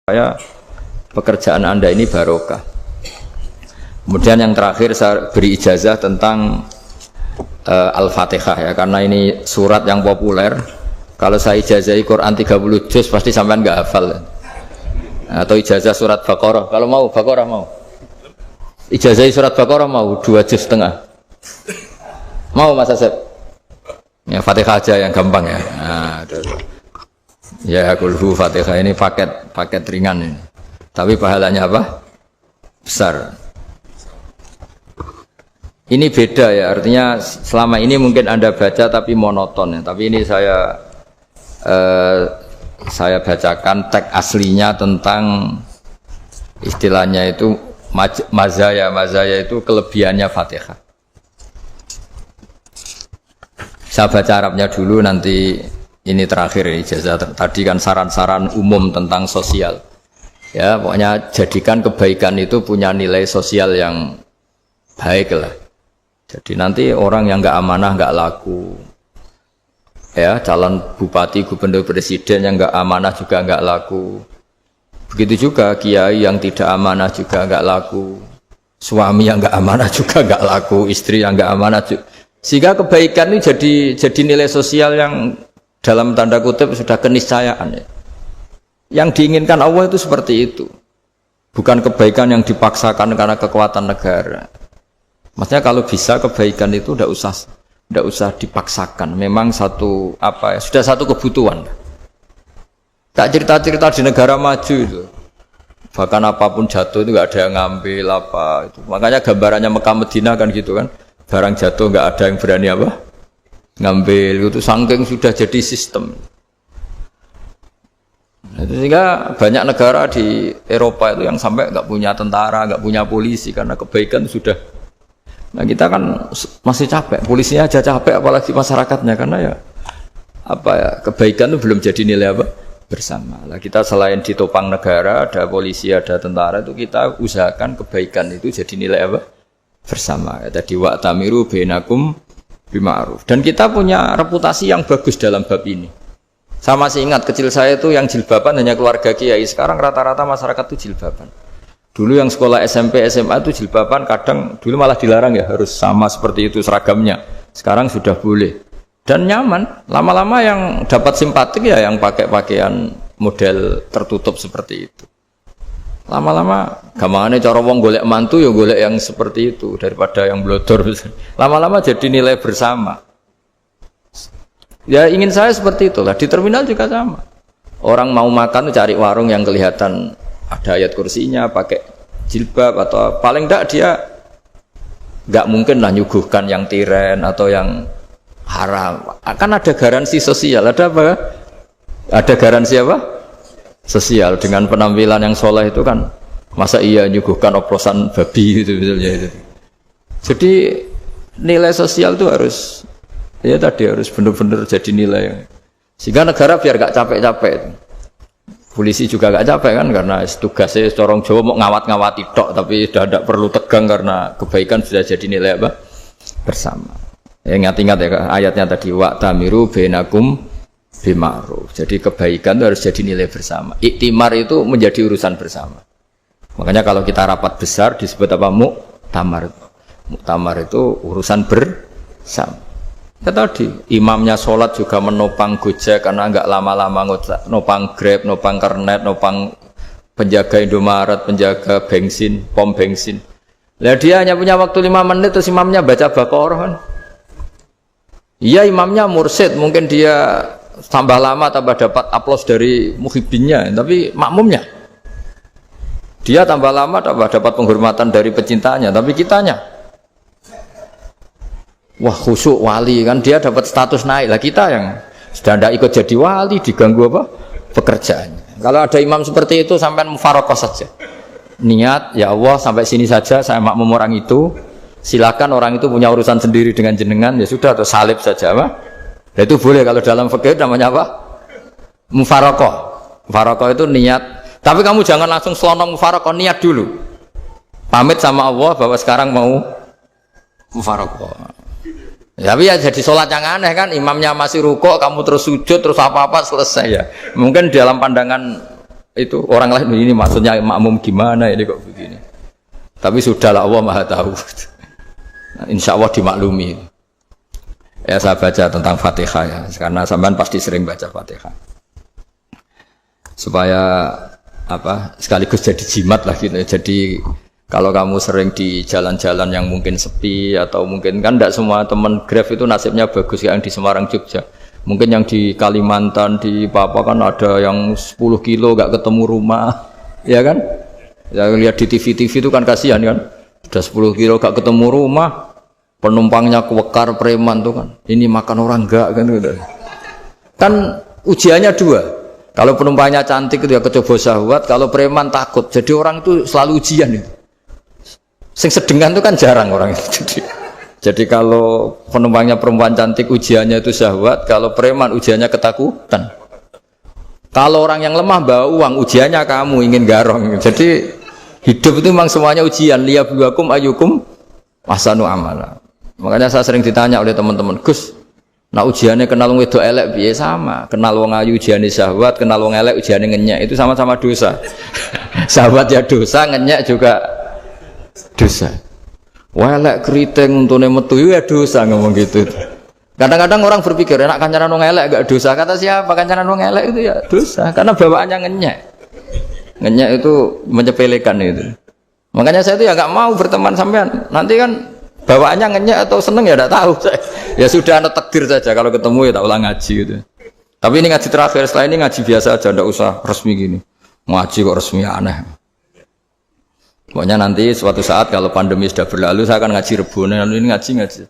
Saya pekerjaan Anda ini barokah. Kemudian yang terakhir saya beri ijazah tentang Al-Fatihah ya, karena ini surat yang populer. Kalau saya ijazahi Quran 30 juz pasti sampean nggak hafal. Atau ijazah surat Baqarah. Kalau mau Baqarah mau. Ijazahi surat Baqarah mau 2 juz setengah. Mau Mas Asep? Ya Fatihah aja yang gampang ya. Nah, ya kulhu Fatihah ini paket ringan ini. Tapi pahalanya apa? Besar. Ini beda ya, artinya selama ini mungkin Anda baca tapi monoton ya. Tapi ini saya bacakan teks aslinya tentang istilahnya itu mazaya itu kelebihannya Fatihah. Saya baca Arabnya dulu, nanti ini terakhir ijazah. Tadi kan saran-saran umum tentang sosial. Ya, pokoknya jadikan kebaikan itu punya nilai sosial yang baik lah. Jadi nanti orang yang nggak amanah nggak laku. Ya, calon bupati, gubernur, presiden yang nggak amanah juga nggak laku. Begitu juga kiai yang tidak amanah juga nggak laku. Suami yang nggak amanah juga nggak laku. Istri yang nggak amanah juga. Sehingga kebaikan ini jadi nilai sosial yang dalam tanda kutip sudah keniscayaan ya. Yang diinginkan Allah itu seperti itu. Bukan kebaikan yang dipaksakan karena kekuatan negara. Maksudnya kalau bisa kebaikan itu tidak usah dipaksakan. Memang sudah satu kebutuhan. Tak cerita-cerita di negara maju itu. Bahkan apapun jatuh itu nggak ada yang ngambil apa itu. Makanya gambarannya Mekah Medina kan gitu kan. Barang jatuh nggak ada yang berani apa ngambil, itu saking sudah jadi sistem. Sehingga banyak negara di Eropa itu yang sampai nggak punya tentara, nggak punya polisi karena kebaikan sudah. Nah kita kan masih capek, polisinya aja capek apalagi masyarakatnya, karena ya kebaikan itu belum jadi nilai bersama. Nah, kita selain ditopang negara, ada polisi, ada tentara, itu kita usahakan kebaikan itu jadi nilai bersama. Tadi wa'tamiru bainakum bima'ruf. Dan kita punya reputasi yang bagus dalam bab ini. Saya masih ingat kecil saya itu yang jilbaban hanya keluarga kiai. Sekarang rata-rata masyarakat itu jilbaban. Dulu yang sekolah SMP, SMA itu jilbaban kadang dulu malah dilarang ya, harus sama seperti itu seragamnya. Sekarang sudah boleh. Dan nyaman. Lama-lama yang dapat simpatik ya yang pakai pakaian model tertutup seperti itu. Lama-lama gampangane cara wong golek mantu ya golek yang seperti itu daripada yang blodor. Lama-lama jadi nilai bersama. Ya ingin saya seperti itulah. Di terminal juga sama. Orang mau makan cari warung yang kelihatan ada ayat kursinya, pakai jilbab, atau paling enggak dia enggak mungkin lah nyuguhkan yang tiren atau yang haram. Akan ada garansi sosial. Ada apa? Ada garansi apa? Sosial. Dengan penampilan yang soleh itu kan masa iya nyuguhkan oplosan babi itu misalnya itu. Jadi nilai sosial itu harus benar-benar jadi nilai sehingga negara biar gak capek-capek. Polisi juga gak capek kan karena tugasnya corong Jawa mau ngawat-ngawati tok, tapi sudah tidak perlu tegang karena kebaikan sudah jadi nilai bersama. Ingat-ingat ya ayatnya tadi wa'tamiru bainakum bima'ruf. Jadi kebaikan itu harus jadi nilai bersama. Iktimar itu menjadi urusan bersama. Makanya kalau kita rapat besar disebut apa? Muktamar. Muktamar itu urusan bersama. Ya tadi imamnya sholat juga menopang Gojek karena enggak lama-lama nopang Grab, nopang Kernet, nopang penjaga Indomaret, penjaga bensin, pom bensin. Lah dia hanya punya waktu 5 menit terus imamnya baca Baqarah kan. Iya imamnya mursyid, mungkin dia tambah lama tambah dapat aplaus dari muhibbinnya, tapi makmumnya dia tambah lama tambah dapat penghormatan dari pecintanya, tapi kitanya wah khusyuk wali kan, dia dapat status naik lah. Kita yang sudah tidak ikut jadi wali diganggu apa pekerjaannya. Kalau ada imam seperti itu sampai mufaroqah saja, niat ya Allah sampai sini saja saya makmum orang itu, silakan orang itu punya urusan sendiri dengan jenengan, ya sudah, atau salib saja apa. Nah, itu boleh kalau dalam fikih namanya apa? Mufaroqah. Mufaroqah itu niat. Tapi kamu jangan langsung selonong mufaroqah, niat dulu. Pamit sama Allah bahwa sekarang mau mufaroqah. Tapi ya jadi sholat yang aneh kan, imamnya masih rukuk, kamu terus sujud, terus apa-apa selesai ya. Mungkin dalam pandangan itu orang lain ini maksudnya makmum gimana ini kok begini. Tapi sudahlah Allah Maha tahu. Insya Allah dimaklumi. Ya saya baca tentang Fatihah ya, karena sampean pasti sering baca Fatihah. Supaya apa sekaligus jadi jimat lah gitu. Jadi kalau kamu sering di jalan-jalan yang mungkin sepi atau mungkin kan tidak semua teman Grab itu nasibnya bagus yang di Semarang Jogja. Mungkin yang di Kalimantan di Papua kan ada yang 10 kilo gak ketemu rumah, ya kan? Ya lihat di TV itu kan kasihan kan. Sudah 10 kilo gak ketemu rumah, penumpangnya kewekar preman tuh kan. Ini makan orang enggak kan gitu. Kan ujiannya dua. Kalau penumpangnya cantik itu ya kecoba syahwat, kalau preman takut. Jadi orang itu selalu ujian itu. Sing sedengan itu kan jarang orang itu. Jadi kalau penumpangnya perempuan cantik ujiannya itu syahwat, kalau preman ujiannya ketakutan. Kalau orang yang lemah bawa uang ujiannya kamu ingin garong. Jadi hidup itu memang semuanya ujian. Liyabluwakum ayyukum ahsanu amala. Makanya saya sering ditanya oleh teman-teman, Gus, nah ujiannya kenal wong wedok elek piye sama? Kenal wong ayu ujiannya syahwat, kenal wong elek ujiannya ngenyek, itu sama-sama dosa. Syahwat ya dosa, ngenyek juga dosa. Welek keriting untune metu ya dosa ngomong gitu. Kadang-kadang orang berpikir enak kancanan wong elek gak dosa. Kata siapa kancanan wong elek itu ya dosa karena bawaannya ngenyek. Ngenyek itu menyepelekan itu. Makanya saya itu ya gak mau berteman sampean. Nanti kan bawaannya ngenyek atau seneng ya tidak tahu. Ya sudah ada takdir saja kalau ketemu ya tak ulang ngaji gitu. Tapi ini ngaji terakhir, setelah ini ngaji biasa aja, tidak usah resmi gini. Ngaji kok resmi aneh. Pokoknya nanti suatu saat kalau pandemi sudah berlalu saya akan ngaji Rebonan, ini ngaji.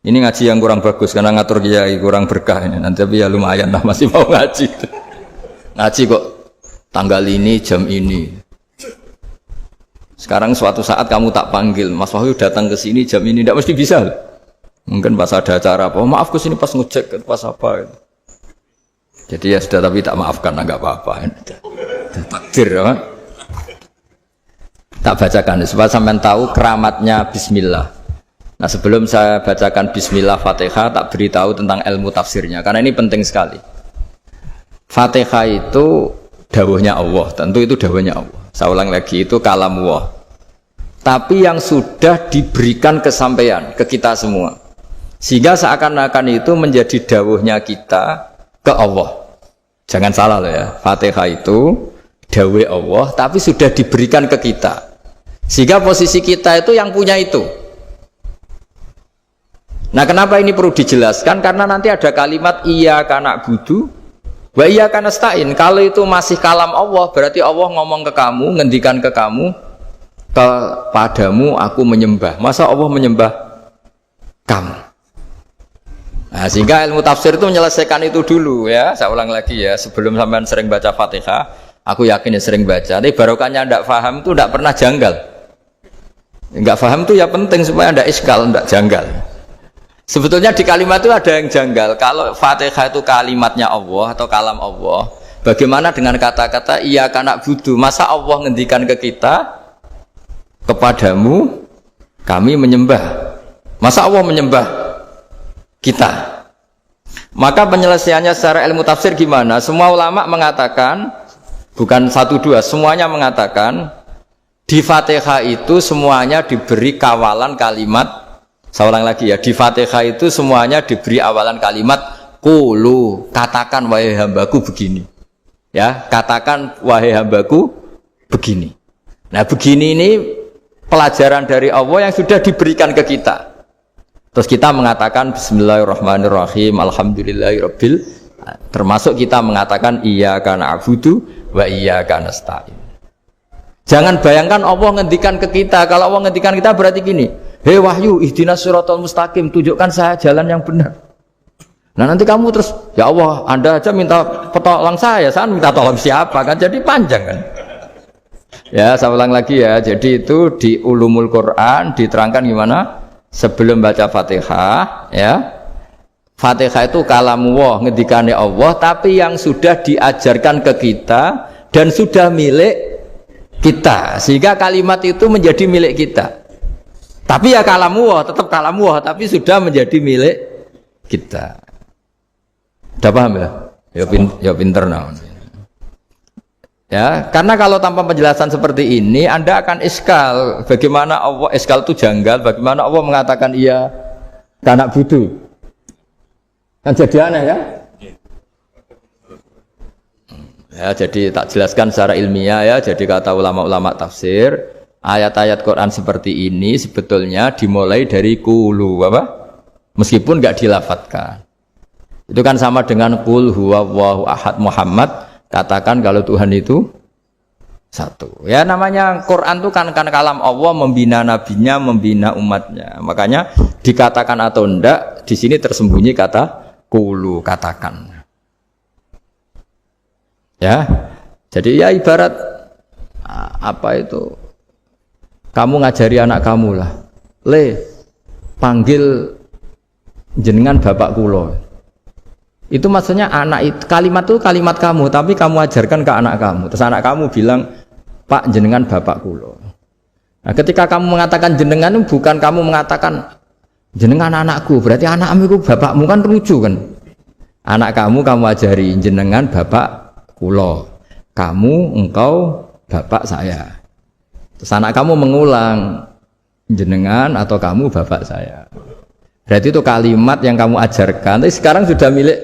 Ini ngaji yang kurang bagus karena ngatur kiai kurang berkah ini. Nanti tapi ya lumayan lah masih mau ngaji. Ngaji kok tanggal ini jam ini. Sekarang suatu saat kamu tak panggil, Mas Wahyu datang ke sini jam ini tidak mesti bisa. Mungkin pas ada acara apa, oh, maaf ke sini pas ngecek pas apa. Jadi ya sudah tapi tak maafkan enggak apa-apa. Takdir ya. Tak bacakan supaya sampean tahu keramatnya bismillah. Nah, sebelum saya bacakan bismillah Fatihah tak beritahu tentang ilmu tafsirnya karena ini penting sekali. Fatihah itu dawuhnya Allah, tentu itu dawuhnya Allah. Saya ulang lagi itu kalam Allah. Tapi yang sudah diberikan kesampaian ke kita semua. Sehingga seakan-akan itu menjadi dawuhnya kita ke Allah. Jangan salah loh ya. Fatihah itu dawuh Allah tapi sudah diberikan ke kita. Sehingga posisi kita itu yang punya itu. Nah kenapa ini perlu dijelaskan? Karena nanti ada kalimat iyyaka na'budu wa iyyaka nasta'in. Kalau itu masih kalam Allah, berarti Allah ngomong ke kamu, ngendikan ke kamu, kepadamu aku menyembah. Masa Allah menyembah kamu? Nah sehingga ilmu tafsir itu menyelesaikan itu dulu ya. Saya ulang lagi ya, sebelum sampean sering baca Fatihah, aku yakin ya sering baca. Tapi barokahnya tidak paham itu tidak pernah janggal. Enggak paham itu ya penting supaya ada iskal, enggak janggal. Sebetulnya di kalimat itu ada yang janggal. Kalau Fatihah itu kalimatnya Allah atau kalam Allah, bagaimana dengan kata-kata iyyaka na'budu? Masa Allah ngendikan ke kita, kepadamu kami menyembah. Masa Allah menyembah kita? Maka penyelesaiannya secara ilmu tafsir gimana? Semua ulama mengatakan, bukan satu dua, semuanya mengatakan di Fatihah itu semuanya diberi kawalan kalimat. Saya ulang lagi ya, di Fatihah itu semuanya diberi awalan kalimat qulu, katakan wahai hambaku begini. Ya, katakan wahai hambaku begini. Nah, begini ini pelajaran dari Allah yang sudah diberikan ke kita. Terus kita mengatakan bismillahirrahmanirrahim, alhamdulillahirabbil, termasuk kita mengatakan iyyaka na'budu wa iyyaka nasta'in. Jangan bayangkan Allah ngendikan ke kita. Kalau Allah ngendikan kita berarti gini, hei Wahyu, ihdinas siratal mustaqim, tunjukkan saya jalan yang benar. Nah nanti kamu terus, ya Allah, Anda aja minta tolong saya minta tolong siapa kan? Jadi panjang kan? Ya, saya ulang lagi ya. Jadi itu di Ulumul Quran diterangkan gimana? Sebelum baca Fatihah, ya. Fatihah itu kalamullah, ngendikane Allah, tapi yang sudah diajarkan ke kita dan sudah milik kita, sehingga kalimat itu menjadi milik kita. Tapi ya kalamullah, tetap kalamullah, tapi sudah menjadi milik kita. Udah paham ya? Ya pinter nah. Ya, karena kalau tanpa penjelasan seperti ini Anda akan iskal. Bagaimana Allah iskal itu janggal, bagaimana Allah mengatakan iya anak budu. Kan jadi aneh ya? Ya, jadi tak jelaskan secara ilmiah ya. Jadi kata ulama-ulama tafsir, ayat-ayat Quran seperti ini sebetulnya dimulai dari qulu apa? Meskipun enggak dilafatkan. Itu kan sama dengan qul huwallahu ahad Muhammad. Katakan kalau Tuhan itu satu. Ya namanya Quran itu kan kalam Allah membina nabinya, membina umatnya. Makanya dikatakan atau enggak, di sini tersembunyi kata qulu, katakan. Ya. Jadi ya ibarat apa itu? Kamu ngajari anak kamu lah. Le, panggil jenengan bapak kula. Itu maksudnya anak itu, kalimat itu kalimat kamu, tapi kamu ajarkan ke anak kamu. Terus anak kamu bilang, Pak jenengan bapak kulo. Nah, ketika kamu mengatakan jenengan, bukan kamu mengatakan jenengan anakku, berarti anakmu itu bapakmu, kan lucu kan? Anak kamu ajari jenengan bapak kulo. Kamu, engkau bapak saya. Terus anak kamu mengulang jenengan atau kamu bapak saya. Berarti itu kalimat yang kamu ajarkan, tapi sekarang sudah milik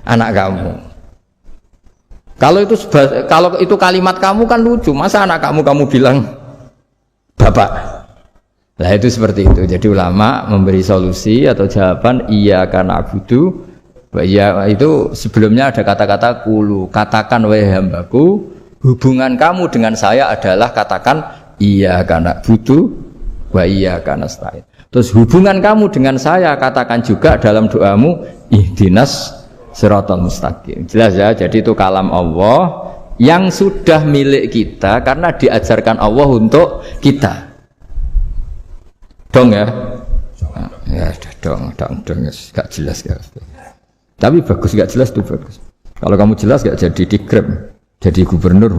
anak kamu. Kalau itu kalimat kamu kan lucu. Masa anak kamu bilang bapak? Nah itu seperti itu. Jadi ulama memberi solusi atau jawaban iya karena abudu. Iya itu sebelumnya ada kata-kata qulu. Katakan wahai hambaku, hubungan kamu dengan saya adalah katakan iya karena abudu wa iya karena nasta'in. Terus hubungan kamu dengan saya katakan juga dalam doamu ihdinas siratal mustaqim. Jelas ya, jadi itu kalam Allah yang sudah milik kita karena diajarkan Allah untuk kita. Dong ya? Ya dong, gak jelas ya. Tapi bagus, gak jelas itu bagus. Kalau kamu jelas gak jadi dikrem, jadi gubernur.